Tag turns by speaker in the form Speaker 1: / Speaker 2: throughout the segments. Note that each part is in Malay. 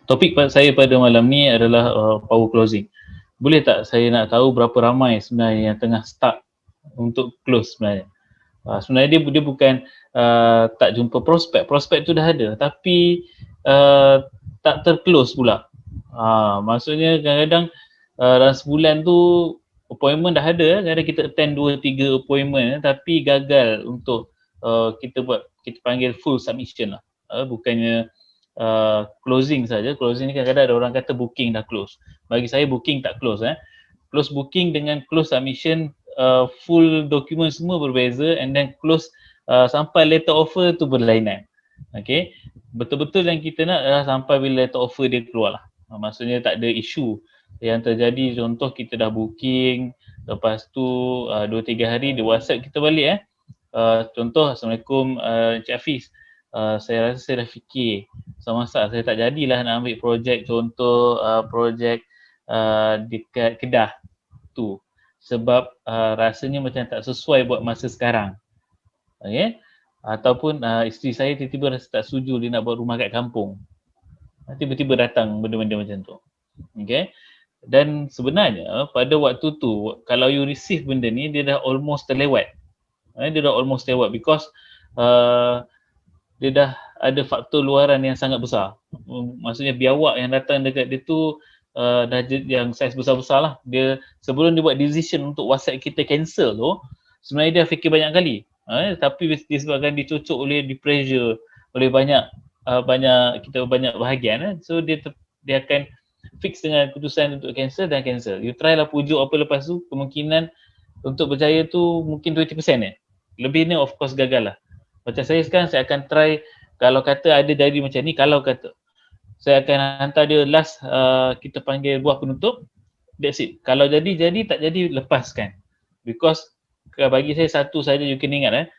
Speaker 1: Topik saya pada malam ni adalah power closing. Boleh tak saya nak tahu berapa ramai sebenarnya yang tengah stuck untuk close sebenarnya? Sebenarnya dia bukan tak jumpa prospek. Prospek tu dah ada tapi tak terclose pula. Maksudnya kadang-kadang dalam sebulan tu appointment dah ada, kadang kita attend 2-3 appointment tapi gagal untuk kita panggil full submission lah. Bukannya closing saja. Closing ni kadang-kadang ada orang kata booking dah close. Bagi saya booking tak close. Close booking dengan close submission, full dokumen semua berbeza, and then close sampai letter offer tu berlainan. Okay, betul-betul yang kita nak adalah sampai bila letter offer dia keluar lah. Maksudnya tak ada isu yang terjadi. Contoh kita dah booking, lepas tu 2-3 hari dia WhatsApp kita balik. Contoh, Assalamualaikum Encik Hafiz, saya rasa saya dah fikir masa saya tak jadilah nak ambil projek, contoh projek dekat Kedah tu, sebab rasanya macam tak sesuai buat masa sekarang. Okay? Ataupun isteri saya tiba-tiba rasa tak setuju, dia nak buat rumah kat kampung. Tiba-tiba datang benda-benda macam tu. Okay? Dan sebenarnya pada waktu tu, kalau you receive benda ni, dia dah almost terlewat. Dia dah almost lewat because dia dah ada faktor luaran yang sangat besar. Maksudnya biawak yang datang dekat dia tu dah yang saiz besar-besar lah. Dia sebelum dia buat decision untuk WhatsApp kita cancel tu, sebenarnya dia fikir banyak kali. Tapi disebabkan dicocok oleh di pressure oleh banyak bahagian, so dia akan fix dengan keputusan untuk cancel dan cancel. You try lah pujuk apa lepas tu, kemungkinan untuk berjaya tu mungkin 20% Lebih ni of course gagal lah. Macam saya sekarang, saya akan try, kalau kata ada jadi macam ni, kalau kata saya akan hantar dia last, kita panggil buah penutup, that's it. Kalau jadi, tak jadi, lepaskan. Because bagi saya satu saja you kena ingat,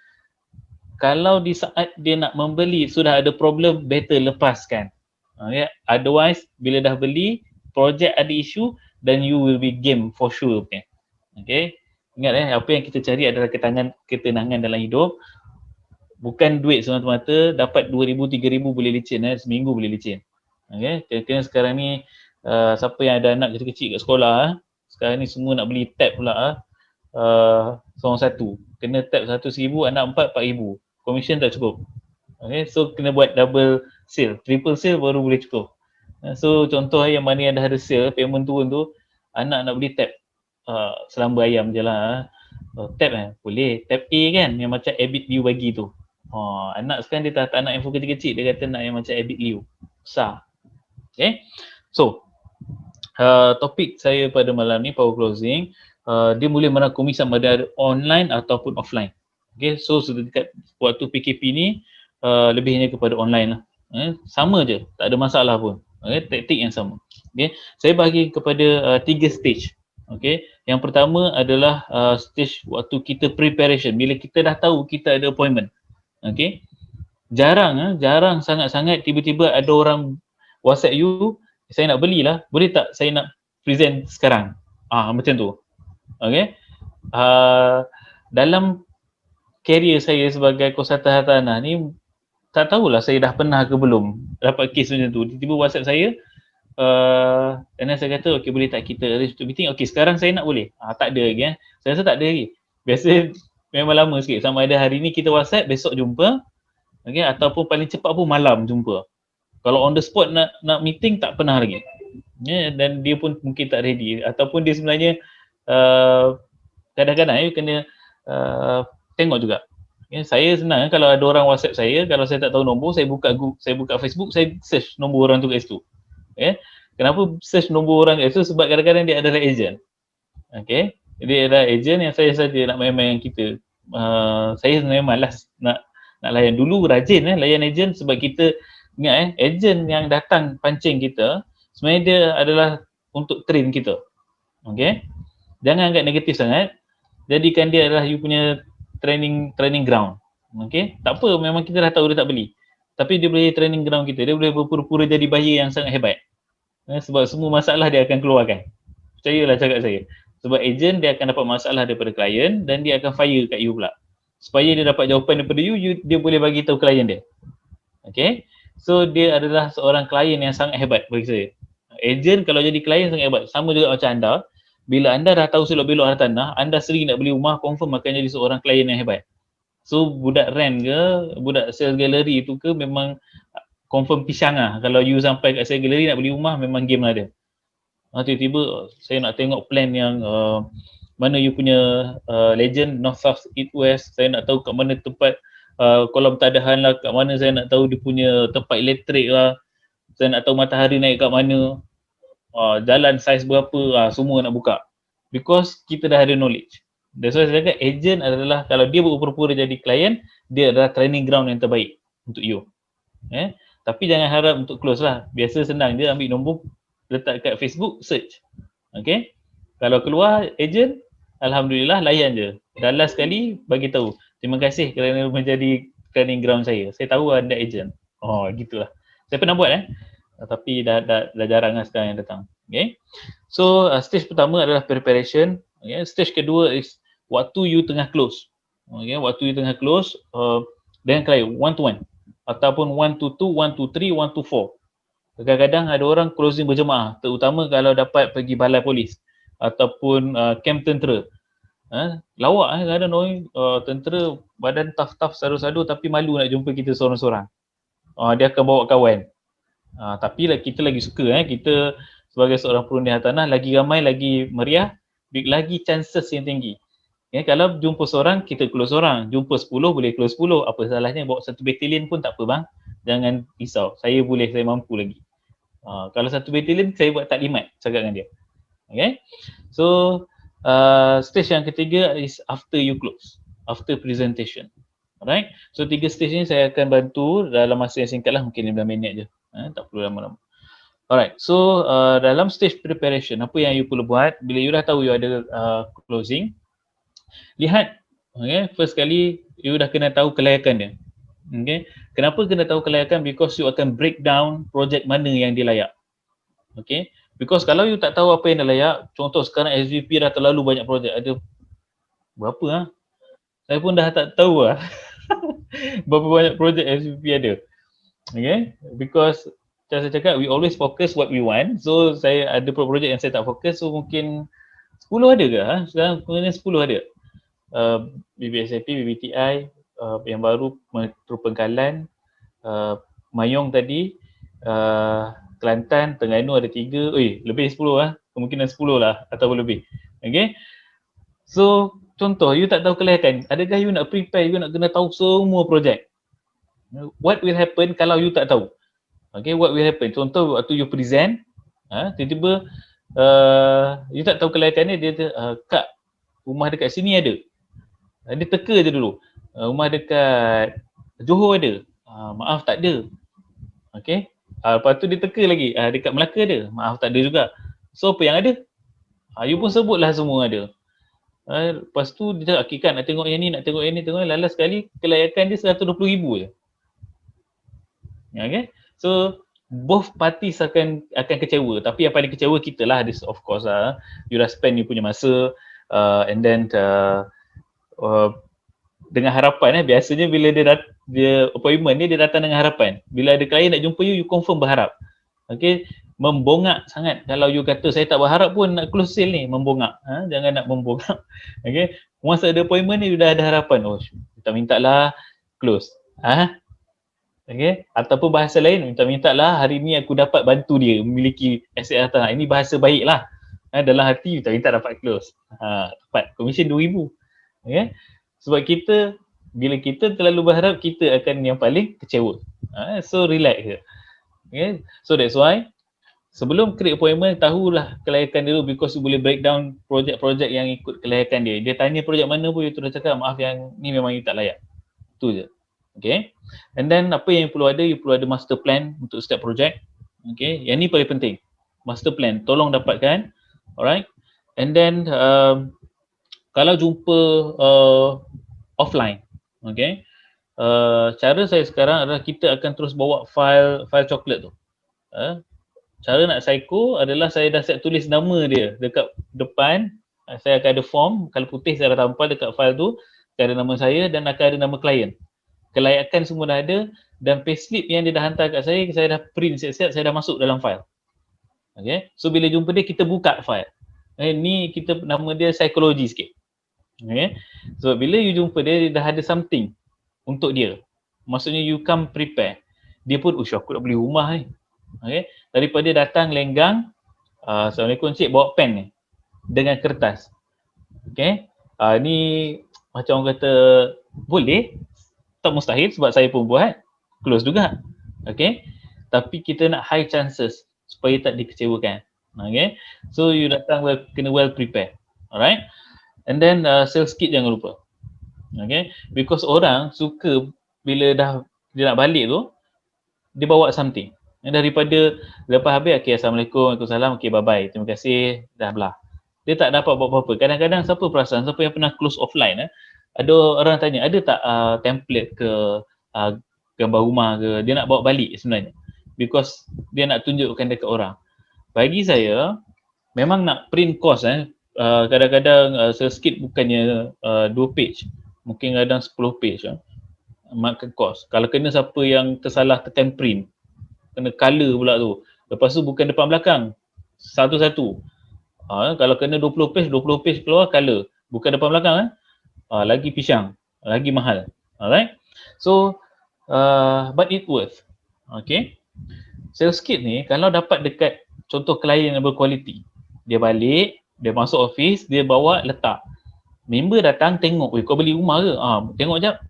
Speaker 1: kalau di saat dia nak membeli sudah ada problem, better lepaskan. Okay? Otherwise, bila dah beli, projek ada isu, then you will be game for sure. Okay? Ingat apa yang kita cari adalah ketenangan dalam hidup. Bukan duit semata-mata, dapat 2,000, 3,000 boleh licin, seminggu boleh licin. Okay? Kira-kira sekarang ni siapa yang ada anak kecil-kecil kat sekolah, sekarang ni semua nak beli tab pula, seorang satu. Kena tab 100,000, anak 4,000. Commission tak cukup. Okay? So kena buat double sale, triple sale baru boleh cukup. So contoh yang mana yang dah ada sale, payment turun tu, anak nak beli tab selamba ayam je lah. Tab boleh, tab A kan, yang macam Abit View bagi tu. Anak sekarang dia tak nak info kecil-kecil, dia kata nak yang macam Abit Liu, besar. Okay, so topik saya pada malam ni, power closing, dia boleh merangkumi sama ada online ataupun offline. Okay, so dekat waktu PKP ni, lebihnya kepada online lah. Sama je, tak ada masalah pun. Okay, taktik yang sama. Okay, saya bagi kepada 3 stage. Okay, yang pertama adalah stage waktu kita preparation, bila kita dah tahu kita ada appointment. Okay, jarang sangat-sangat tiba-tiba ada orang WhatsApp you, saya nak belilah, boleh tak saya nak present sekarang, macam tu. Okay, dalam career saya sebagai konsultan hartanah ni, tak tahulah saya dah pernah ke belum dapat kes macam tu. Tiba-tiba WhatsApp saya, dan saya kata okay, boleh tak kita arrange untuk meeting. Okay, sekarang saya nak, boleh? Tak ada lagi. Saya rasa tak ada lagi. Biasa memang lama sikit, sama ada hari ni kita WhatsApp, besok jumpa. Okay, ataupun paling cepat pun malam jumpa. Kalau on the spot nak meeting, tak pernah lagi. Dan dia pun mungkin tak ready, ataupun dia sebenarnya kadang-kadang you kena tengok juga. Saya senang kalau ada orang WhatsApp saya, kalau saya tak tahu nombor, saya buka Facebook, saya search nombor orang tu kat situ. Kenapa search nombor orang kat situ? Sebab kadang-kadang dia adalah agent. Okay, dia adalah agent yang saya saja nak main-main kita. Saya sebenarnya malas nak layan. Dulu rajin layan agent, sebab kita ingat agent yang datang pancing kita, sebenarnya dia adalah untuk train kita. Okay, jangan anggap negatif sangat, jadikan dia adalah you punya training ground. Okay, tak apa, memang kita dah tahu dia tak beli, Tapi dia boleh training ground kita. Dia boleh berpura-pura jadi bayi yang sangat hebat. Sebab semua masalah dia akan keluarkan. Percayalah cakap saya. Sebab agent dia akan dapat masalah daripada klien dan dia akan fire kat you pula. Supaya dia dapat jawapan daripada you dia boleh bagi tahu klien dia. Okay? So dia adalah seorang klien yang sangat hebat bagi saya. Agent kalau jadi klien sangat hebat. Sama juga macam anda. Bila anda dah tahu selok belok harta anda sering nak beli rumah, confirm akan jadi seorang klien yang hebat. So budak rent ke, budak sales gallery tu ke memang confirm pisang lah. Kalau you sampai kat sales gallery nak beli rumah, memang game lah dia. Tiba-tiba saya nak tengok plan yang mana you punya legend, north, south, east, west. Saya nak tahu kat mana tempat kolam tadahan lah, kat mana saya nak tahu dia punya tempat elektrik lah. Saya nak tahu matahari naik kat mana, jalan saiz berapa, semua nak buka. Because kita dah ada knowledge. That's why saya cakap agent adalah, kalau dia berpura-pura jadi klien, dia adalah training ground yang terbaik untuk you. Tapi jangan harap untuk close lah. Biasa senang je, ambil nombor, letak kat Facebook, search. Okay. Kalau keluar agent, alhamdulillah layan je. Dan last sekali bagi tahu, terima kasih kerana menjadi training ground saya. Saya tahu anda agent. Gitulah. Saya pernah buat tapi dah jarang lah sekarang yang datang. Okay. So stage pertama adalah preparation. Okay. Stage kedua is waktu you tengah close. Okay. Waktu you tengah close dengan klien one to one ataupun 1 to 2, 1 to 3, 1 to 4. Kadang-kadang ada orang closing berjemaah, terutama kalau dapat pergi balai polis ataupun camp tentera. Lawak kadang orang tentera badan tough sadu-sadu tapi malu nak jumpa kita seorang-seorang. Dia akan bawa kawan. Tapi kita lagi suka kita sebagai seorang perundi hartanah lagi ramai, lagi meriah, lagi chances yang tinggi. Kalau jumpa seorang, kita close seorang. Jumpa 10, boleh close 10. Apa salahnya bawa satu batalion pun tak apa bang. Jangan risau. Saya mampu lagi. Kalau satu batalion, saya buat taklimat cakap dengan dia. Okay. So, stage yang ketiga is after you close. After presentation. Alright. So, 3 stage ni saya akan bantu dalam masa yang singkat lah. Mungkin 15 minit je. Tak perlu lama-lama. Alright. So, dalam stage preparation, apa yang you perlu buat? Bila you dah tahu you ada closing, lihat. Okay. First kali, you dah kena tahu kelayakan dia. Okay. Kenapa kena tahu kelayakan? Because you akan break down projek mana yang dia layak. Okay. Because kalau you tak tahu apa yang dia layak, contoh sekarang SVP dah terlalu banyak projek. Ada berapa Saya pun dah tak tahu berapa banyak projek SVP ada. Okay. Because macam saya cakap, we always focus what we want. So saya ada projek yang saya tak fokus. So mungkin 10 ada ke? Sekarang kemudian 10 ada. BBSAP, BBTI, yang baru Metro Pengkalan, Mayong tadi, Kelantan, Terengganu ada 3, lebih 10 kemungkinan 10 lah ataupun lebih. Okay. So contoh you tak tahu kelayakan, adakah you nak prepare, you nak kena tahu semua projek? What will happen kalau you tak tahu? Okay, what will happen? Contoh waktu you present, tiba-tiba you tak tahu kelayakan dia kak, rumah dekat sini ada. Dia teka je dulu. Rumah dekat Johor ada. Maaf tak ada. Okay. Lepas tu dia teka lagi. Dekat Melaka ada. Maaf tak ada juga. So apa yang ada? You pun sebutlah semua ada. Lepas tu dia cakap, okay kan nak tengok yang ni, nak tengok yang ni, lalas sekali kelayakan dia 120,000 je. Okay. So both parties akan kecewa. Tapi yang paling kecewa kita lah, this of course you dah spend you punya masa and then dengan harapan biasanya bila dia appointment dia datang dengan harapan. Bila ada klien nak jumpa you confirm berharap. Okay. Membongak sangat kalau you kata saya tak berharap pun nak close sale ni, membongak. Jangan nak membongak. Okay. Masa ada appointment ni you dah ada harapan. Minta lah close. Okay. Ataupun bahasa lain, minta lah hari ni aku dapat bantu dia memiliki aset harta. Ini bahasa baik lah. Dalam hati minta dapat close. Dapat commission 2,000. Okay. Sebab bila kita terlalu berharap, kita akan yang paling kecewa. So relax je. Okay. So that's why sebelum create appointment, tahulah kelayakan dia dulu, because you boleh break down projek-projek yang ikut kelayakan dia. Dia tanya projek mana pun you terus cakap maaf yang ni memang you tak layak. Itu je. Okay. And then apa yang you perlu ada? You perlu ada master plan untuk setiap projek. Okay. Yang ni paling penting. Master plan. Tolong dapatkan. Alright. And then kalau jumpa offline. Okay. cara saya sekarang adalah kita akan terus bawa file coklat tu. Cara nak psycho adalah saya dah set tulis nama dia dekat depan. Saya akan ada form, kalau putih saya dah tampal dekat file tu, saya ada nama saya dan akan ada nama klien. Kelayakan semua dah ada dan payslip yang dia dah hantar kat saya dah print siap-siap, saya dah masuk dalam file. Okay. So bila jumpa dia, kita buka file. Ni kita nama dia psikologi sikit. Okay. So bila you jumpa dia, dia dah ada something untuk dia. Maksudnya you come prepare. Dia pun, aku nak beli rumah ni. Okay. Daripada datang lenggang, Assalamualaikum cik, bawa pen ni dengan kertas. Okay. Ni macam orang kata boleh, tak mustahil sebab saya pun buat, close juga. Okay. Tapi kita nak high chances supaya tak dikecewakan. Okay. So you datang kena well prepare. Alright. And then sales kit jangan lupa. Okay. Because orang suka bila dia nak balik tu, dia bawa something. Daripada lepas habis, okay, Assalamualaikum, Waalaikumsalam, okay, bye-bye, terima kasih, dah belah. Dia tak dapat buat apa-apa. Kadang-kadang siapa perasan, siapa yang pernah close offline, ada orang tanya, ada tak template ke gambar rumah ke, dia nak bawa balik sebenarnya. Because dia nak tunjukkan dekat orang. Bagi saya, memang nak print course, kadang-kadang sales kit bukannya 2 page, mungkin kadang 10 page. Makan cost. Kalau kena siapa yang tersalah tekan print, kena color pula tu. Lepas tu bukan depan belakang, satu-satu. Kalau kena 20 page keluar color, bukan depan belakang, lagi pisang, lagi mahal. Alright. So but it worth. Okay. Sales kit ni kalau dapat dekat contoh klien yang berkualiti, dia balik, dia masuk office, dia bawa letak. Member datang tengok, kau beli rumah ke? Tengok jap.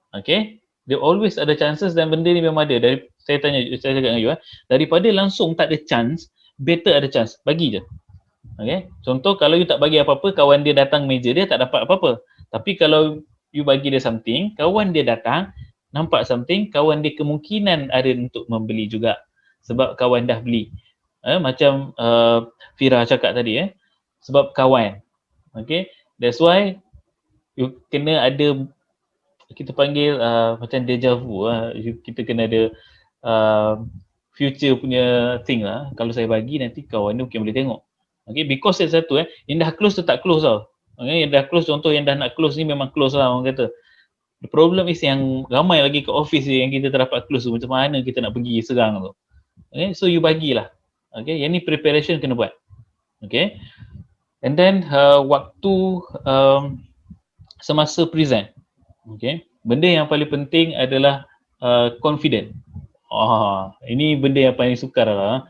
Speaker 1: Okay, there always ada chances dan benda ni memang ada. Saya cakap dengan you, daripada langsung tak ada chance, better ada chance, bagi je. Okay, contoh kalau you tak bagi apa-apa, kawan dia datang meja dia tak dapat apa-apa. Tapi kalau you bagi dia something, kawan dia datang, nampak something, kawan dia kemungkinan ada untuk membeli juga. Sebab kawan dah beli. Macam Fira cakap tadi, sebab kawan. Okay, that's why you kena ada, kita panggil macam deja vu, kita kena ada future punya thing lah. Kalau saya bagi nanti kawan ni mungkin boleh tengok. Okay, because saya satu yang dah close tu tak close tau. Okay, yang dah close, contoh yang dah nak close ni memang close lah orang kata. The problem is yang ramai lagi ke office yang kita tak dapat close tu, macam mana kita nak pergi serang tu. Okay, so you bagilah. Okay, yang ni preparation kena buat. Okay, and then waktu semasa present. Okay, benda yang paling penting adalah confident. Ini benda yang paling sukar lah.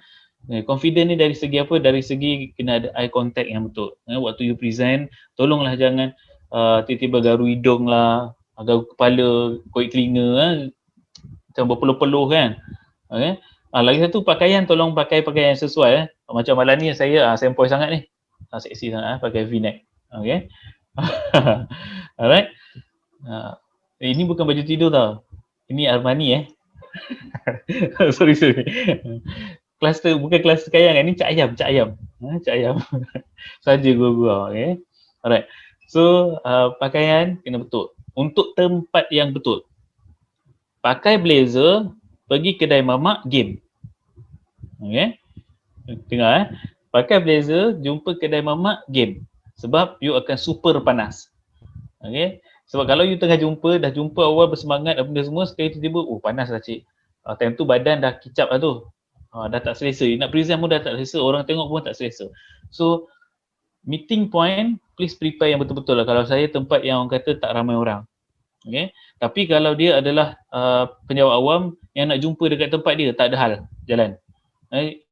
Speaker 1: Confident ni dari segi apa? Dari segi kena ada eye contact yang betul. Waktu you present, tolonglah jangan tiba-tiba garu hidung lah, garu kepala, koik telinga, macam berpeluh-peluh kan. Okay. Lagi satu, pakaian, tolong pakai pakaian yang sesuai. Macam malam ni saya sempoi sangat ni. Seksi sangat, pakai V-neck. Okay. Alright. Ini bukan baju tidur tau. Ini Armani sorry. Kluster, bukan kluster kayang, ini cak ayam. Cak ayam. Saja gua. Okay. Alright. So pakaian kena betul. Untuk tempat yang betul. Pakai blazer, pergi kedai mamak, game. Okay. Dengar pakai blazer, jumpa kedai mamak, game. Sebab you akan super panas. Okay. Sebab kalau you tengah dah jumpa awal bersemangat apa benda semua, sekali tiba-tiba, panas lah cik. Time tu badan dah kicap lah tu. Dah tak selesa. Nak present pun dah tak selesa. Orang tengok pun tak selesa. So, meeting point, please prepare yang betul-betul lah. Kalau saya tempat yang orang kata tak ramai orang. Okay. Tapi kalau dia adalah penjawat awam yang nak jumpa dekat tempat dia, tak ada hal jalan.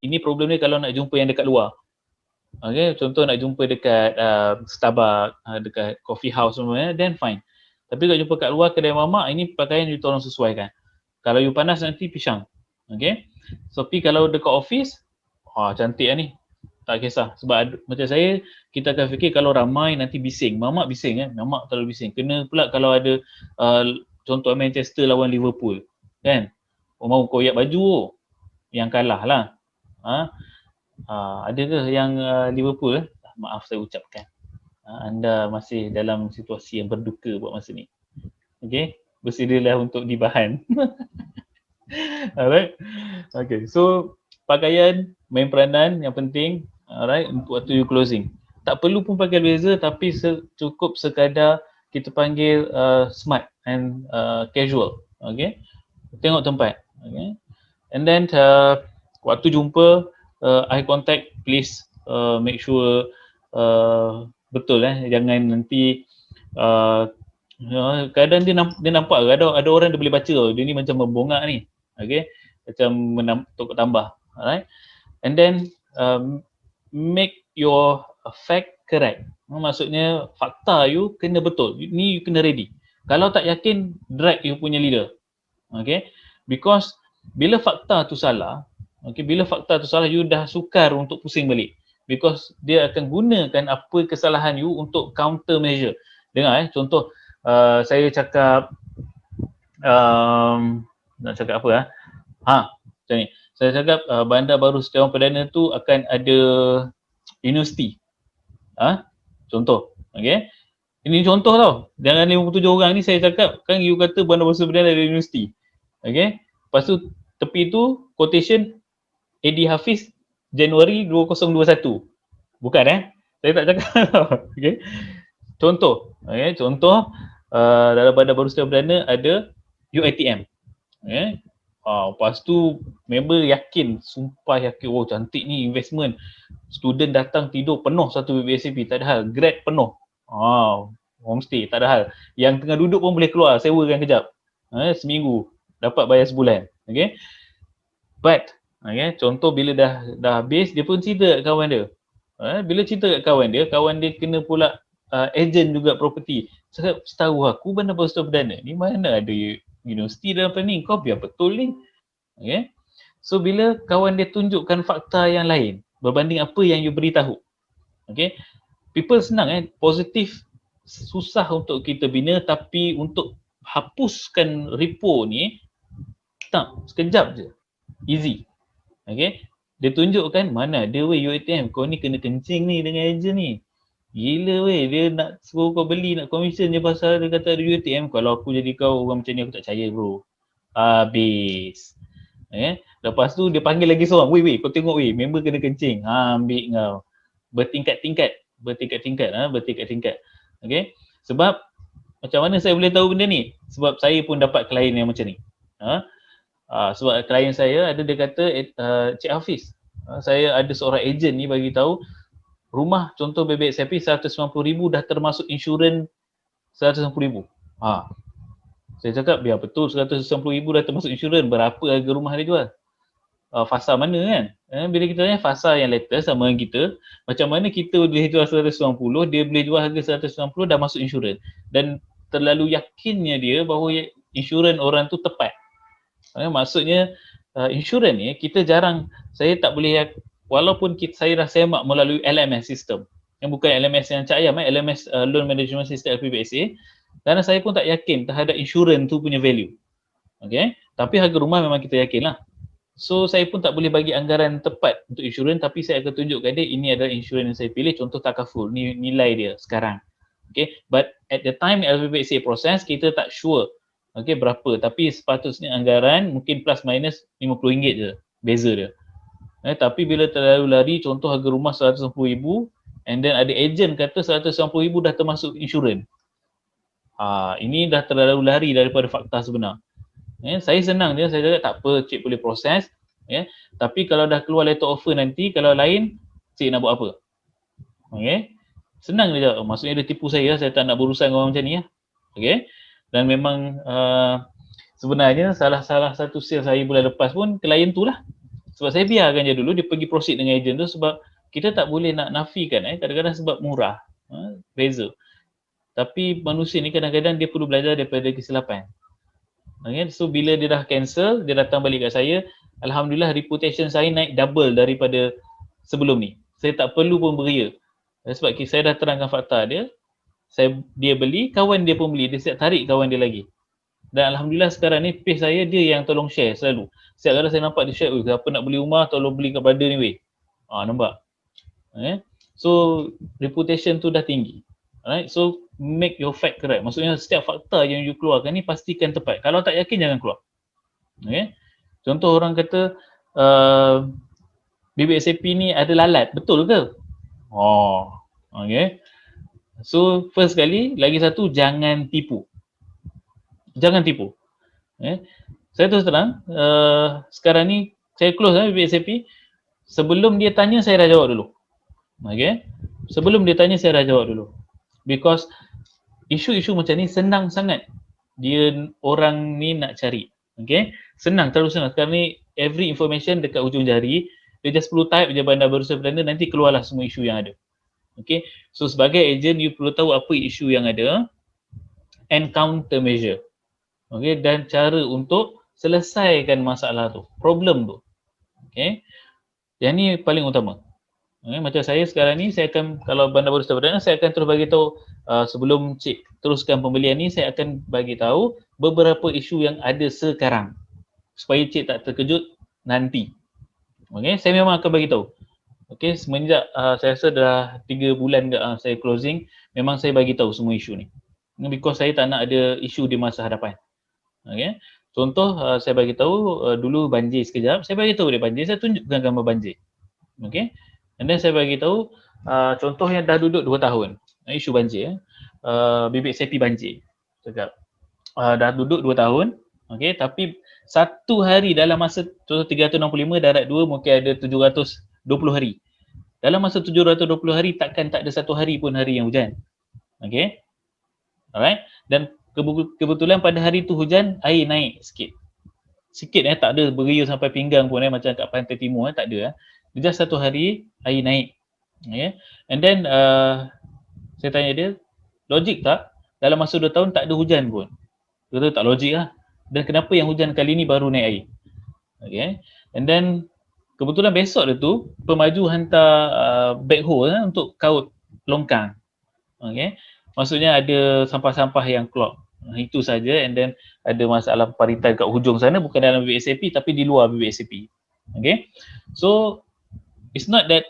Speaker 1: Ini problem dia kalau nak jumpa yang dekat luar. Okay, contoh nak jumpa dekat Starbucks, dekat coffee house semua, then fine. Tapi kalau jumpa kat luar kedai mamak, ini pakaian you tolong sesuaikan. Kalau you panas nanti pisang. Okay. So, kalau dekat office, cantik lah ni. Tak kisah. Sebab macam saya, kita akan fikir kalau ramai nanti bising. Mamak bising Mamak terlalu bising. Kena pula kalau ada contoh Manchester lawan Liverpool. Kan? Mau koyak baju yang kalah lah. Ada ke yang Liverpool? Maaf saya ucapkan. Anda masih dalam situasi yang berduka buat masa ni. Okay. bersedialah untuk dibahan. Alright. Okay, so pakaian main peranan yang penting, alright, untuk waktu you closing. Tak perlu pun pakai blazer, tapi cukup sekadar kita panggil smart and casual. Okay, tengok tempat. Okay, and then waktu jumpa, eye contact please make sure betul jangan nanti kadang dia nampak ada orang dia boleh baca dia ni macam membongak ni, okay, macam tukar tambah, alright. And then make your fact correct. Maksudnya fakta you kena betul, ni you kena ready. Kalau tak yakin, drag you punya leader, okay, because bila fakta tu salah, okay, bila fakta tu salah, you dah sukar untuk pusing balik, because dia akan gunakan apa kesalahan you untuk counter measure. Dengar contoh, saya cakap nak cakap apa macam ni, saya cakap Bandar Baru Setiawan Perdana tu akan ada universiti, contoh, okay, ini contoh tau, jangan 57 orang ni saya cakap kan you kata Bandar Baru Setiawan Perdana ada universiti, okay, lepas tu tepi tu quotation AD Hafiz Januari 2021, bukan saya tak cakap tau, okay, contoh, okay, contoh dalam Bandar Baru Setiawan Perdana ada UiTM, okay. Lepas tu member yakin, sumpah yakin, oh cantik ni investment, student datang tidur penuh satu BSCP, tak ada hal, grad penuh, homestay tak ada hal, yang tengah duduk pun boleh keluar, sewakan kejap, seminggu dapat bayar sebulan, okay. But okay, contoh bila dah habis, dia pun cerita kat kawan dia, bila cerita kat kawan dia kena pula agent juga property, cakap setahu aku Bandar Baru Setiawan Perdana ni mana ada universiti dalam planning, kau biar betul ni, okay. So bila kawan dia tunjukkan fakta yang lain berbanding apa yang you beritahu, okay, people senang positif susah untuk kita bina, tapi untuk hapuskan repo ni tak sekejap je, easy, okay. Dia tunjukkan mana dia UiTM, kau ni kena kencing ni dengan agent ni, gila dia nak suruh kau beli, nak commission je pasal dia kata ada UiTM. Kalau aku jadi kau orang macam ni aku tak percaya bro, habis, lepas tu dia panggil lagi seorang, weh kau tengok member kena kencing, ambil kau, bertingkat-tingkat, okay. Sebab macam mana saya boleh tahu benda ni? Sebab saya pun dapat klien yang macam ni, sebab klien saya ada, dia kata Cik Hafiz, saya ada seorang agent ni bagi tahu rumah contoh BBSP 190,000 dah termasuk insurans 190,000. Saya cakap biar betul 190,000 dah termasuk insurans, berapa harga rumah dia jual? Fasa mana kan? Bila kita tanya fasa yang latest sama dengan kita, macam mana kita boleh jual 190, dia boleh jual harga 190 dah masuk insurans, dan terlalu yakinnya dia bahawa insurans orang tu tepat. Maksudnya insurans ni kita jarang, saya tak boleh, walaupun saya dah semak melalui LMS sistem, yang bukan LMS yang Cak Ayam, LMS Loan Management System LPBSA, kerana saya pun tak yakin terhadap insurans tu punya value, okay. Tapi harga rumah memang kita yakin lah. So saya pun tak boleh bagi anggaran tepat untuk insurans, tapi saya akan tunjukkan dia ini adalah insurans yang saya pilih, contoh takaful, ni nilai dia sekarang, okay. But at the time LPBSA proses, kita tak sure, okay, berapa, tapi sepatutnya anggaran mungkin plus minus RM50 je beza dia. Tapi bila terlalu lari, contoh harga rumah 190,000 and then ada agent kata 190,000 dah termasuk insurans, ini dah terlalu lari daripada fakta sebenar. Saya senang dia, saya cakap tak apa, cik boleh proses, tapi kalau dah keluar letter offer nanti, kalau lain cik nak buat apa, okay. Senang dia cakap, maksudnya dia tipu saya tak nak berurusan dengan orang macam ni, okay. Dan memang sebenarnya salah satu sale saya bulan lepas pun klien tu lah, sebab saya biarkan je dulu dia pergi proceed dengan agent tu, sebab kita tak boleh nak nafikan, kadang-kadang sebab murah, beza. Tapi manusia ni kadang-kadang dia perlu belajar daripada kesilapan, okay. So bila dia dah cancel, dia datang balik kat saya, alhamdulillah reputation saya naik double daripada sebelum ni, saya tak perlu pun beria, sebab saya dah terangkan fakta dia, dia beli, kawan dia pun beli, dia siap tarik kawan dia lagi. Dan alhamdulillah sekarang ni page saya dia yang tolong share selalu. Setiap kali saya nampak dia share, siapa nak beli rumah tolong beli kat brother ni nampak. So reputation tu dah tinggi. Alright, so make your fact correct. Maksudnya setiap fakta yang you keluarkan ni pastikan tepat. Kalau tak yakin jangan keluar. Okay. Contoh orang kata bibit SAP ni ada lalat, betul ke? Oh, okay. So first kali, lagi satu, jangan tipu. Jangan tipu. Okay. Saya terus terang, sekarang ni saya close bibit SAP. Sebelum dia tanya, saya dah jawab dulu. Okay. Sebelum dia tanya, saya dah jawab dulu. Because isu-isu macam ni senang sangat dia orang ni nak cari. Okay. Senang, terlalu senang. Sekarang ni every information dekat ujung jari. Dia just perlu type je Bandar Berusaha Perdana, nanti keluarlah semua isu yang ada. Okay. So sebagai agent, you perlu tahu apa isu yang ada and counter measure. Okay. Dan cara untuk selesaikan masalah tu, problem tu. Okay. Yang ni paling utama. Okay. Macam saya sekarang ni, saya akan, kalau Bandar Berusaha Perdana, saya akan terus bagi tahu sebelum Cik teruskan pembelian ni, saya akan bagi tahu beberapa isu yang ada sekarang supaya Cik tak terkejut nanti. Okay. Saya memang akan bagi tahu. Okay, semenjak saya rasa dah 3 bulan saya closing, memang saya bagi tahu semua isu ni. Because saya tak nak ada isu di masa hadapan. Okay. Contoh saya bagi tahu dulu banjir sekejap, saya bagi tahu dia banjir, saya tunjukkan gambar banjir. Okay. And then saya bagi tahu contoh yang dah duduk 2 tahun, isu banjir, bibit SAP banjir. Cakap dah duduk 2 tahun, okay, tapi satu hari dalam masa contoh 365 darab 2 mungkin ada 720 hari. Dalam masa 720 hari takkan tak ada satu hari pun hari yang hujan. Okay. Alright. Dan kebetulan pada hari tu hujan, air naik sikit. Sikit tak ada berius sampai pinggang pun macam kat pantai timur tak ada. Dia just satu hari air naik. Okay. And then saya tanya dia, logik tak? Dalam masa 2 tahun tak ada hujan pun. Dia kata tak logik lah. Dan kenapa yang hujan kali ni baru naik air? Okay. And then kebetulan besok dia tu pemaju hantar backhoe untuk kaut longkang. Okay. Maksudnya ada sampah-sampah yang clog. Itu saja. And then ada masalah paritan kat hujung sana, bukan dalam bibit SAP tapi di luar bibit SAP. Okay. So it's not that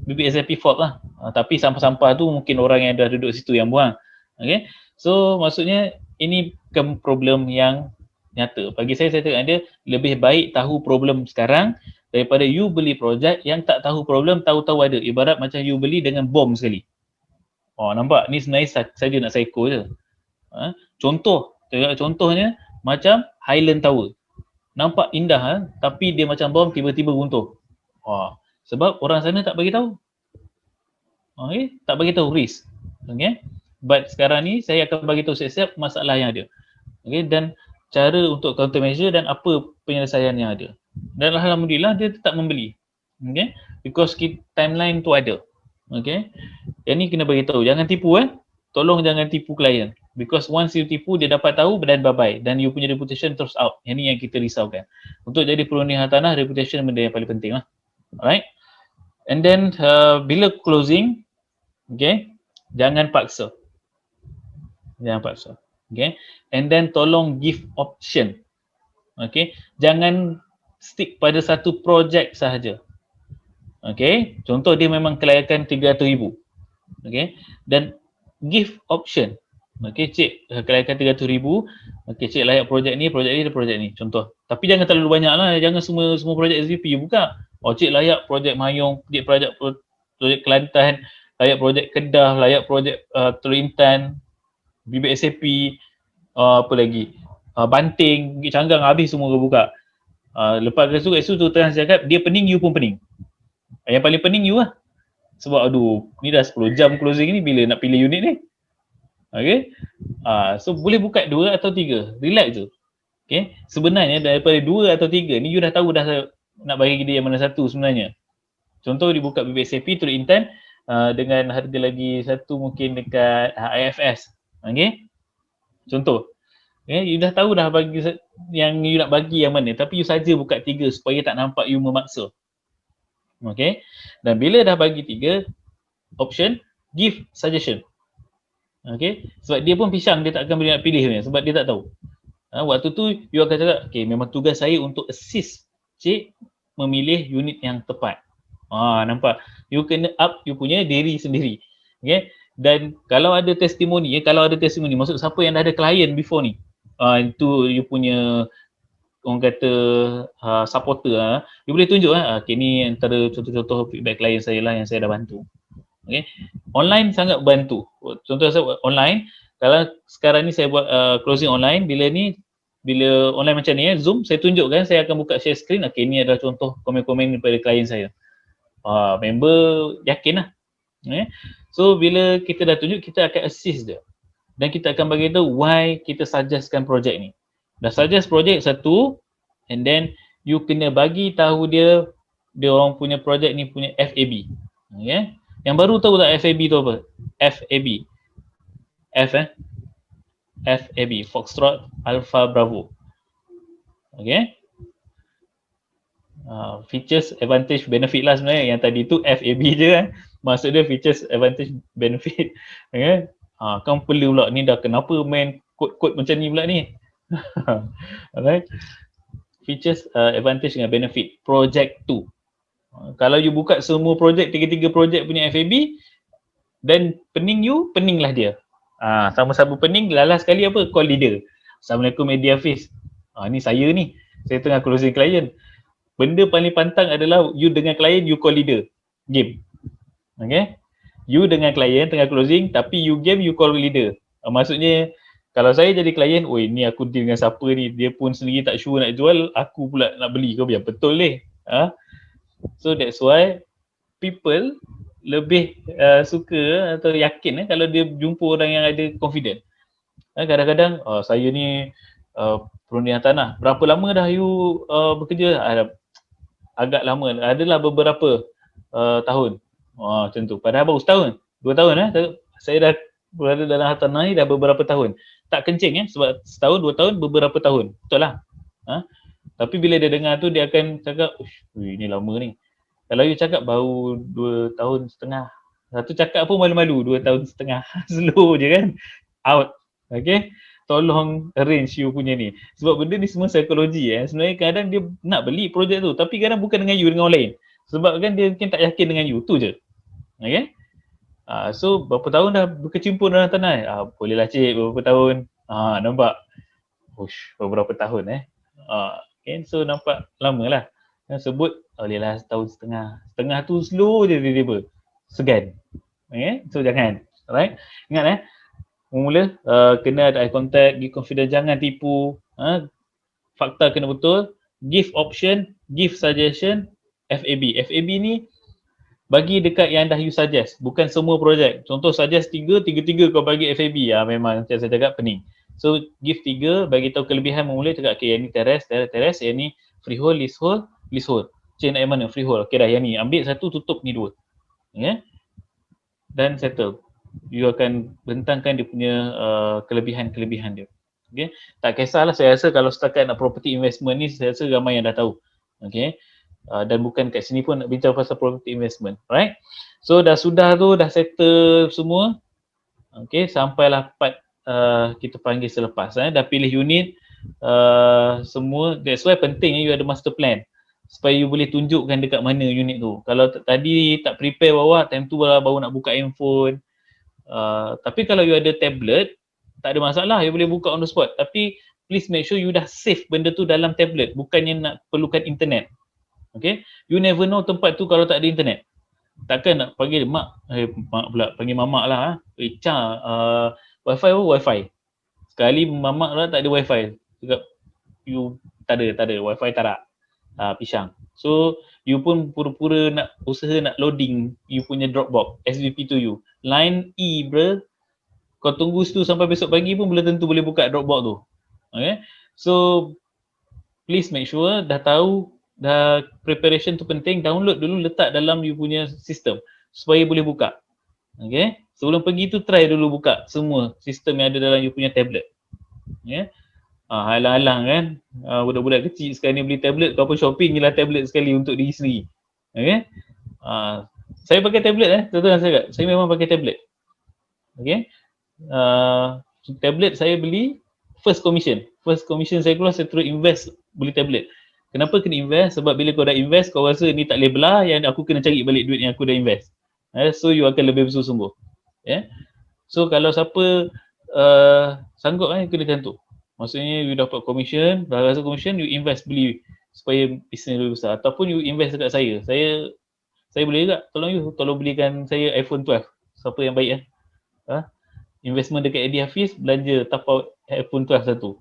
Speaker 1: bibit SAP fault lah. Tapi sampah-sampah tu mungkin orang yang dah duduk situ yang buang. Okay. So maksudnya ini bukan problem yang nyata. Bagi saya tengok dia lebih baik tahu problem sekarang daripada you beli projek yang tak tahu problem, tahu-tahu ada. Ibarat macam you beli dengan bom sekali. Oh, nampak? Ni sebenarnya saja nak psycho je. Contohnya macam Highland Tower. Nampak indah tapi dia macam bom tiba-tiba runtuh. Sebab orang sana tak bagi tahu. Okay? Tak bagi tahu risk. Okay? But sekarang ni saya akan bagi tahu siap-siap masalah yang ada. Okay? Dan cara untuk countermeasure dan apa penyelesaian yang ada. Dan alhamdulillah dia tetap membeli. Okay? Because timeline tu ada. Okay? Yang ni kena bagi tahu. Jangan tipu Tolong jangan tipu klien. Because once you tipu, dia dapat tahu dan bye-bye. Dan you punya reputation terus out. Yang ni yang kita risaukan. Untuk jadi perunding hartanah, reputation benda yang paling penting lah. Alright? And then, bila closing, okay, jangan paksa. Jangan paksa. Okay? And then, tolong give option. Okay? Jangan stick pada satu projek sahaja. Okay? Contoh, dia memang kelayakan 300,000. Okay? Dan give option. Okay, cik kelayakan 300,000. Okay, cik layak projek ni, projek ni. Contoh. Tapi jangan terlalu banyak lah. Jangan semua projek SVP you buka. Cik layak projek Mayong, projek Kelantan, layak projek Kedah, layak projek Teluk Intan, bibit SAP, apa lagi? Banting, Bukit Canggang, habis semua kau buka. Lepas tu terang cakap, dia pening, you pun pening. Yang paling pening you lah. Sebab aduh, ni dah 10 jam closing ni, bila nak pilih unit ni? Okay. So boleh buka 2 atau 3. Relax je. Okay. Sebenarnya daripada 2 atau 3 ni, you dah tahu dah nak bagi dia yang mana satu sebenarnya. Contoh dibuka bibit SAP, Teluk Intan dengan harga lagi satu mungkin dekat IFS. Okay. Contoh. Okay. You dah tahu dah bagi yang you nak bagi yang mana. Tapi you saja buka 3 supaya tak nampak you memaksa. Okay. Dan bila dah bagi 3 option, give suggestion. Okay. Sebab dia pun pisang, dia tak akan boleh nak pilih ni. Sebab dia tak tahu. Waktu tu you akan cakap, okay, memang tugas saya untuk assist cik memilih unit yang tepat. Nampak? You kena up you punya diri sendiri. Okay. Dan kalau ada testimoni, maksud siapa yang dah ada klien before ni, itu you punya orang kata supporter, you boleh tunjuk okay, ni antara contoh-contoh feedback klien saya lah yang saya dah bantu. Okay. Online sangat bantu. Contoh saya online, kalau sekarang ni saya buat closing online, bila online macam ni Zoom, saya tunjukkan, saya akan buka share screen, okay, ni adalah contoh komen-komen daripada klien saya. Member yakin lah. Okay. So bila kita dah tunjuk, kita akan assist dia. Dan kita akan bagi tahu why kita suggestkan projek ni. Dah suggest projek satu, and then you kena bagi tahu dia orang punya projek ni punya FAB. Okay. Yang baru tahu tak FAB tu apa? FAB. FAB, Foxtrot Alpha Bravo. Okay. Features, advantage, benefit lah sebenarnya. Yang tadi tu FAB je kan. Maksud dia features, advantage, benefit. Okay. Kan perlu pula ni dah kenapa main kod-kod macam ni pula ni. Alright. Features, advantage dengan benefit. Project 2. Kalau you buka semua projek, 3 projek punya FAB, dan peninglah dia. Sama-sama pening, lalas sekali apa? Call leader. Assalamualaikum Media Hafiz. Ni saya ni. Saya tengah closing client. Benda paling pantang adalah you dengan klien, you call leader. Game. Okay? You dengan klien tengah closing, tapi you game, you call leader. Maksudnya, kalau saya jadi klien, oi ni aku deal dengan siapa ni, dia pun sendiri tak sure nak jual, aku pula nak beli, kau biar betul ni. So that's why people lebih suka atau yakin kalau dia jumpa orang yang ada confident. Kadang-kadang saya ni perundian tanah, berapa lama dah you bekerja? Agak lama, adalah beberapa tahun. Macam tu. Padahal baru setahun, 2 tahun saya dah berada dalam hartanah ni dah beberapa tahun. Tak kencing sebab setahun, 2 tahun, beberapa tahun. Betul lah. Tapi bila dia dengar tu, dia akan cakap, ini lama ni. Kalau you cakap baru 2 tahun setengah, satu cakap pun malu-malu, 2 tahun setengah. Slow je kan. Out. Okay. Tolong arrange you punya ni. Sebab benda ni semua psikologi. Sebenarnya kadang dia nak beli projek tu, tapi kadang bukan dengan you, dengan orang lain. Sebab kan dia mungkin tak yakin dengan you. Tu je. Okay. So berapa tahun dah berkecimpung dalam tanah? Bolehlah cik, berapa tahun. Nampak? Beberapa tahun okay. So nampak lama lah. Sebut bolehlah setahun setengah. Setengah tu slow je tiba-tiba. Segan. Okay. So jangan. Alright. Ingat mula kena ada eye contact, give confidence, jangan tipu. Fakta kena betul. Give option, give suggestion. FAB. FAB ni bagi dekat yang dah you suggest, bukan semua projek. Contoh suggest 3 kau bagi FAB, memang macam saya cakap pening. So give 3, bagi tahu kelebihan memulai, cakap okay, yang ni terrace, yang ni freehold, leasehold. Cik nak yang mana? Freehold. Okay dah, yang ni ambil satu, tutup ni 2. Okay? Dan settle. You akan bentangkan dia punya kelebihan-kelebihan dia. Okay? Tak kisahlah, saya rasa kalau setakat nak property investment ni, saya rasa ramai yang dah tahu. Okay? Dan bukan kat sini pun nak bincang pasal property investment. Right? So dah settle semua. Okay, sampailah part kita panggil selepas. Dah pilih unit semua. That's why penting you ada master plan. Supaya you boleh tunjukkan dekat mana unit tu. Kalau tadi tak prepare bawah, time tu baru nak buka handphone. Tapi kalau you ada tablet, tak ada masalah, you boleh buka on the spot. Tapi please make sure you dah save benda tu dalam tablet. Bukannya nak perlukan internet. Okay, you never know tempat tu kalau tak ada internet. Takkan nak panggil mak pula, panggil mamak lah. Wifi apa? Wifi. Sekali mamak lah tak ada wifi. Cakap, you tak ada wifi tak ada. Pisang. So, you pun pura-pura nak usaha nak loading you punya Dropbox, SVP to you. Line E bro. Kau tunggu situ sampai besok pagi pun belum tentu boleh buka Dropbox tu. Okay. So, please make sure dah tahu, dah preparation tu penting, download dulu, letak dalam you punya sistem supaya boleh buka. Okay. Sebelum pergi tu try dulu buka semua sistem yang ada dalam you punya tablet. Okay. Halang-halang kan, budak-budak kecil sekarang ni beli tablet, kau pun shopping je lah tablet sekali untuk diri sendiri. Okay. Saya pakai tablet saya memang pakai tablet. Okay. Tablet saya beli first commission saya keluar, saya terus invest beli tablet. Kenapa kena invest? Sebab bila kau dah invest, kau rasa ni tak boleh belah, yang aku kena cari balik duit yang aku dah invest. So you akan lebih bersungguh-sungguh. Yeah. So kalau siapa sanggup kenakan tu. Maksudnya you dapat commission, dah rasa commission, you invest beli supaya bisnes lebih besar. Ataupun you invest dekat saya. Saya boleh juga tolong belikan saya iPhone 12. Siapa yang baik investment dekat Eddie Hafiz, belanja top out iPhone 12 satu.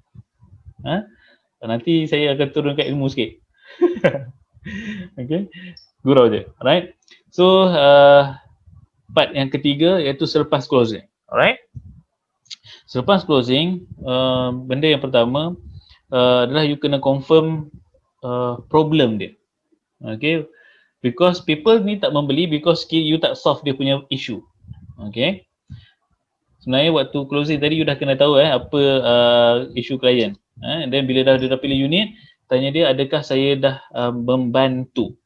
Speaker 1: Nanti saya akan turunkan ilmu sikit. Okay, gurau je. Alright. So part yang ketiga iaitu selepas closing. Alright. Selepas closing, benda yang pertama adalah you kena confirm problem dia. Okay. Because people ni tak membeli because you tak solve dia punya issue. Okay. Sebenarnya waktu closing tadi you dah kena tahu apa issue klien. And then bila dia dah pilih unit, tanya dia adakah saya dah membantu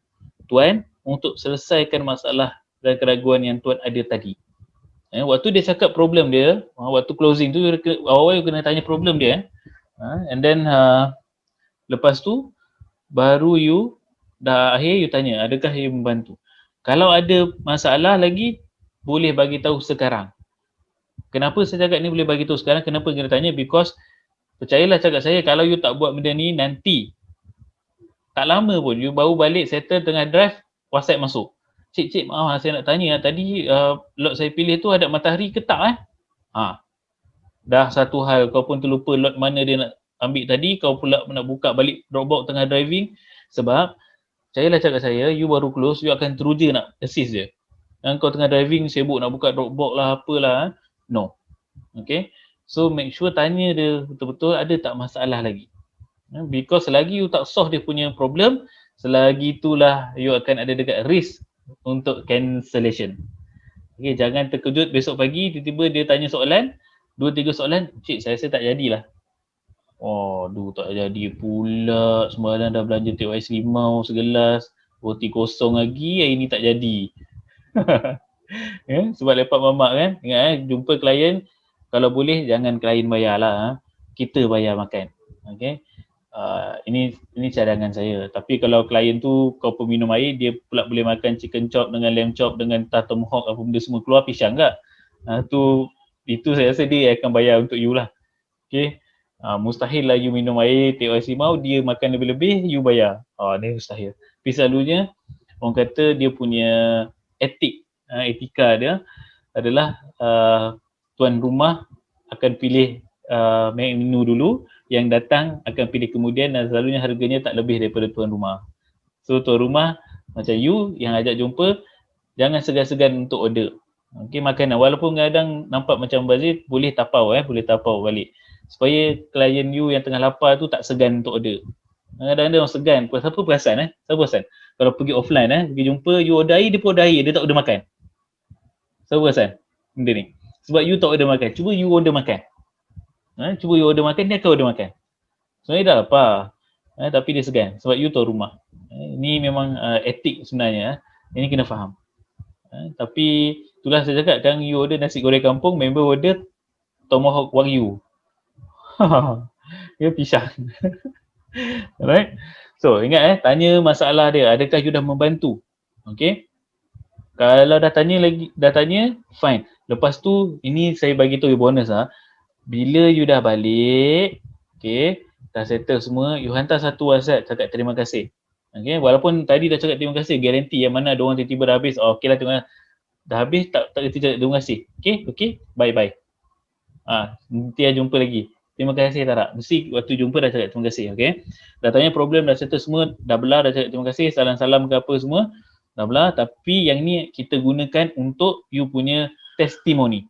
Speaker 1: tuan untuk selesaikan masalah dan keraguan yang tuan ada tadi. Waktu dia cakap problem dia, waktu closing tu awal-awal you kena tanya problem dia. And then lepas tu baru you dah akhir you tanya adakah you membantu. Kalau ada masalah lagi boleh bagi tahu sekarang. Kenapa saya cakap ni boleh bagi tahu sekarang? Kenapa kena tanya? Because percayalah cakap saya, kalau you tak buat benda ni nanti tak lama pun you baru balik settle tengah drive, WhatsApp masuk. Cik, maaf saya nak tanya tadi lot saya pilih tu ada matahari ke tak dah satu hal, kau pun terlupa lot mana dia nak ambil tadi, kau pula nak buka balik Dropbox tengah driving. Sebab percayalah cakap saya, you baru close, you akan teruja nak assist dia. Dan kau tengah driving sibuk nak buka Dropbox lah apalah. No. Okay. So make sure tanya dia betul-betul ada tak masalah lagi. Because selagi you tak solve dia punya problem, selagi itulah you akan ada dekat risk untuk cancellation. Okay, jangan terkejut besok pagi tiba-tiba dia tanya soalan, 2-3 soalan, cik saya rasa tak jadilah. Tak jadi pula, semalam dah belanja teh ais limau segelas, roti kosong lagi, hari ni tak jadi. Sebab lepak mamak kan, ingat jumpa klien, kalau boleh jangan klien bayar lah, kita bayar makan. Okay. Ini cadangan saya. Tapi kalau klien tu kau peminum air, dia pula boleh makan chicken chop dengan lamb chop dengan tomahawk apa benda semua keluar, pisang tak? Itu saya rasa dia akan bayar untuk you lah. Okay. Mustahil lah you minum air, teh ais limau, dia makan lebih-lebih, you bayar. Ni mustahil. Tapi selalunya orang kata dia punya etika dia adalah tuan rumah akan pilih menu dulu, yang datang akan pilih kemudian, dan selalunya harganya tak lebih daripada tuan rumah. So tuan rumah macam you yang ajak jumpa, jangan segan-segan untuk order. Okay, makanan walaupun kadang nampak macam bazir, boleh tapau balik supaya klien you yang tengah lapar tu tak segan untuk order. Kadang-kadang orang segan, siapa perasan kalau pergi offline pergi jumpa, you order air, dia pun order air, dia tak order makan. Siapa perasan benda ni? Sebab you tak order makan. Cuba you order makan. Cuba you order makan, dia akan order makan. Sebenarnya dah lapar, tapi dia segan sebab you tahu rumah. Ini memang etik sebenarnya. Ini kena faham. Tapi itulah saya cakap, kan you order nasi goreng kampung, member order tomahawk wagyu. Dia pisang. Alright. So ingat tanya masalah dia, adakah you dah membantu? Okay. Kalau dah tanya, fine. Lepas tu, ini saya bagi tahu you bonus bila you dah balik, okay, dah settle semua, you hantar satu WhatsApp cakap terima kasih. Okay, walaupun tadi dah cakap terima kasih, garanti yang mana ada orang tiba-tiba dah habis, okey lah dah habis, tak kerti cakap terima kasih. Okay, bye-bye. Nanti jumpa lagi. Terima kasih tak? Mesti waktu jumpa dah cakap terima kasih, okay. Dah tanya problem, dah settle semua, dah belah, dah cakap terima kasih, salam-salam ke apa semua, dah belah. Tapi yang ni kita gunakan untuk you punya testimoni.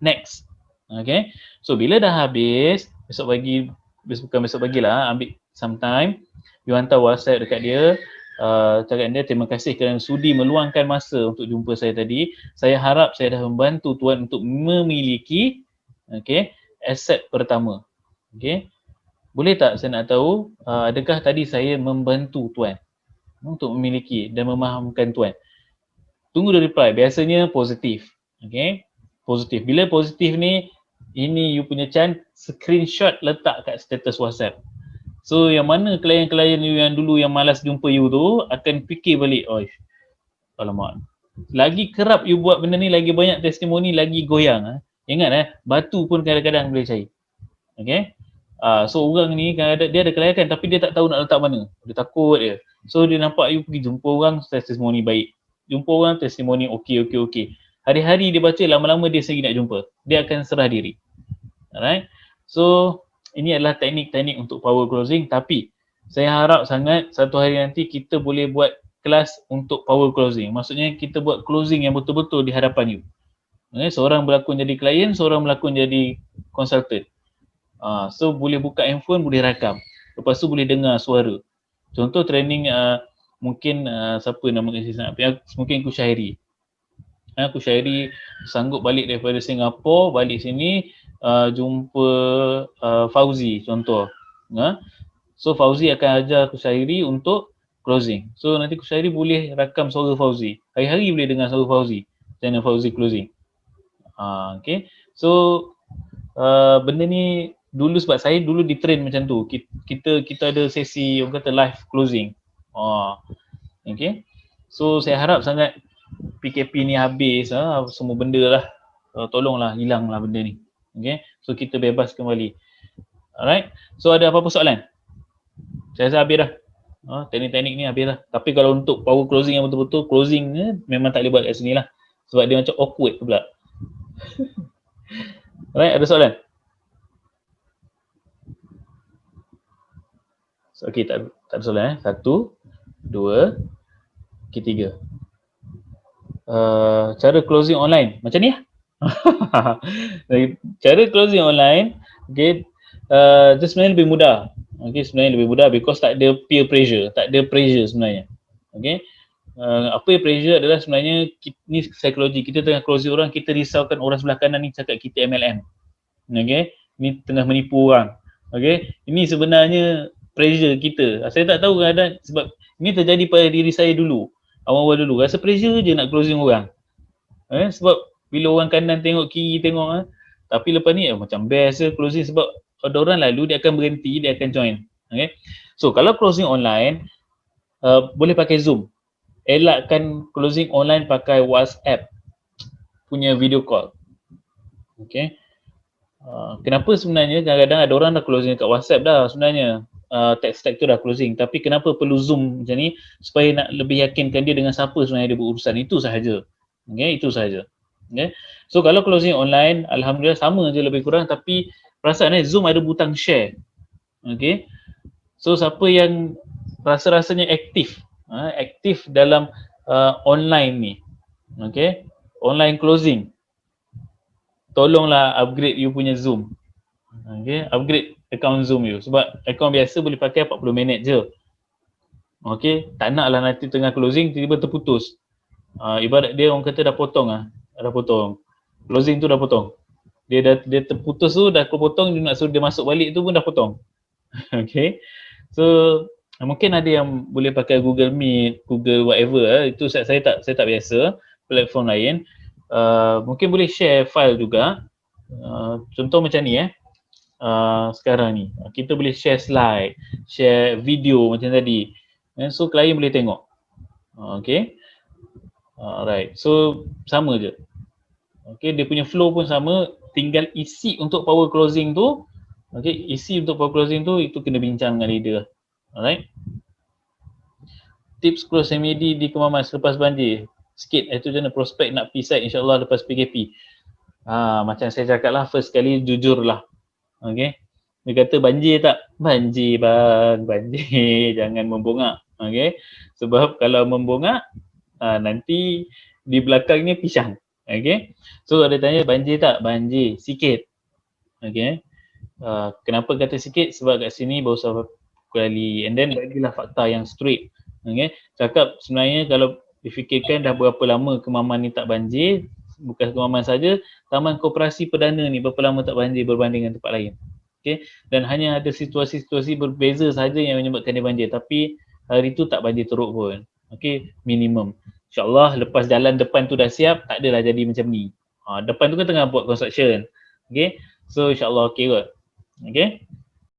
Speaker 1: Next. Okay. So bila dah habis, bukan besok pagi lah, ambil sometime, you hantar WhatsApp dekat dia, cakap dia terima kasih kerana sudi meluangkan masa untuk jumpa saya tadi. Saya harap saya dah membantu tuan untuk memiliki aset pertama. Okay. Boleh tak saya nak tahu adakah tadi saya membantu tuan untuk memiliki dan memahamkan tuan? Tunggu dia reply. Biasanya positif. Okay. Positif. Bila positif ni, ini you punya chance, screenshot letak kat status WhatsApp. So yang mana klien-klien you yang dulu yang malas jumpa you tu akan fikir balik, alamak, Lagi kerap you buat benda ni, lagi banyak testimoni, lagi goyang. Ingat batu pun kadang-kadang boleh cair. Okay. So orang ni kadang-kadang dia ada kelayakan tapi dia tak tahu nak letak mana. Dia takut je. So dia nampak you pergi jumpa orang, testimoni baik. Jumpa orang, testimoni okey. Hari-hari dia baca, lama-lama dia sendiri nak jumpa. Dia akan serah diri. Alright. So ini adalah teknik-teknik untuk power closing, tapi saya harap sangat satu hari nanti kita boleh buat kelas untuk power closing. Maksudnya kita buat closing yang betul-betul di hadapan you. Seorang berlakon jadi klien, seorang berlakon jadi consultant. So boleh buka handphone, boleh rakam. Lepas tu boleh dengar suara. Contoh training mungkin siapa nama assistant, mungkin Kushairi. Kushairi sanggup balik daripada Singapura, balik sini jumpa Fauzi contoh. So Fauzi akan ajar Kushairi untuk closing. So nanti Kushairi boleh rakam suara Fauzi. Hari-hari boleh dengar suara Fauzi. Channel Fauzi closing. Okay. So benda ni dulu sebab saya dulu di train macam tu. Kita ada sesi orang kata live closing. Okay. So saya harap sangat PKP ni habis, semua benda lah, tolonglah hilanglah benda ni. Okay. So kita bebas kembali. Alright. So ada apa-apa soalan? Saya rasa habis dah. Teknik-teknik ni habis dah. Tapi kalau untuk power closing yang betul-betul, closing memang tak boleh buat kat sini lah. Sebab dia macam awkward pula. Alright, ada soalan? Okay, tak ada soalan. 1, 2, 3. Cara closing online macam ni lah. Cara closing online, okay, dia sebenarnya lebih mudah. Okay, sebenarnya lebih mudah because tak ada peer pressure, tak ada pressure sebenarnya. Okay, apa yang pressure adalah sebenarnya ni psikologi. Kita tengah closing orang, kita risaukan orang sebelah kanan ni cakap kita MLM. Okay, ni tengah menipu orang. Okay, ini sebenarnya pressure kita. Saya tak tahu kadang sebab ini terjadi pada diri saya dulu. Awal-awal dulu rasa pressure je nak closing orang. Sebab bila orang kanan tengok, kiri tengok, tapi lepas ni macam best je closing sebab ada orang lalu dia akan berhenti, dia akan join. Okay. So kalau closing online boleh pakai Zoom. Elakkan closing online pakai WhatsApp punya video call. Okay. Kenapa sebenarnya kadang-kadang ada orang dah closing kat WhatsApp dah sebenarnya. Text tu dah closing, tapi kenapa perlu Zoom macam ni supaya nak lebih yakinkan dia dengan siapa sebenarnya dia berurusan, itu sahaja. Okay, itu sahaja. Okay. So kalau closing online, alhamdulillah sama je lebih kurang, tapi perasaan Zoom ada butang share. Okay. So siapa yang rasa-rasanya aktif dalam online ni, okay, online closing, tolonglah upgrade you punya Zoom. Okay, upgrade account Zoom you. Sebab account biasa boleh pakai 40 minit je. Okay, tak naklah nanti tengah closing tiba-tiba terputus. Ibarat dia orang kata dah potong. Closing tu dah potong. Dia terputus tu, dah potong, dia nak suruh dia masuk balik tu pun dah potong. Okay. So mungkin ada yang boleh pakai Google Meet, Google whatever. Itu saya tak biasa. Platform lain. Mungkin boleh share file juga. Contoh macam ni sekarang ni kita boleh share slide, share video macam tadi, so klien boleh tengok. Okay, alright, so sama je. Okay, dia punya flow pun sama, tinggal isi untuk power closing tu. Okay, isi untuk power closing tu itu kena bincang dengan leader. Alright, tips close MAD di Kemaman selepas banjir sikit. Itu je prospek nak pergi site insyaAllah lepas PKP. Macam saya cakap lah, first kali jujur lah. Okay, dia kata banjir tak? Banjir bang, banjir. Jangan membongak. Okay, sebab kalau membongak nanti di belakangnya pisang. Okay, so ada tanya banjir tak? Banjir, sikit. Okay, kenapa kata sikit? Sebab kat sini baru satu kali, and then bagilah fakta yang straight. Okay, cakap sebenarnya kalau difikirkan dah berapa lama Kemaman ni tak banjir, bukan Kemaman saja, Taman Koperasi Perdana ni berapa lama tak banjir berbanding dengan tempat lain. Okay, dan hanya ada situasi-situasi berbeza saja yang menyebabkan dia banjir, tapi hari tu tak banjir teruk pun. Okay, minimum. InsyaAllah lepas jalan depan tu dah siap, tak adalah jadi macam ni. Depan tu kan tengah buat construction. Okay, so insyaAllah okay kot. Okay,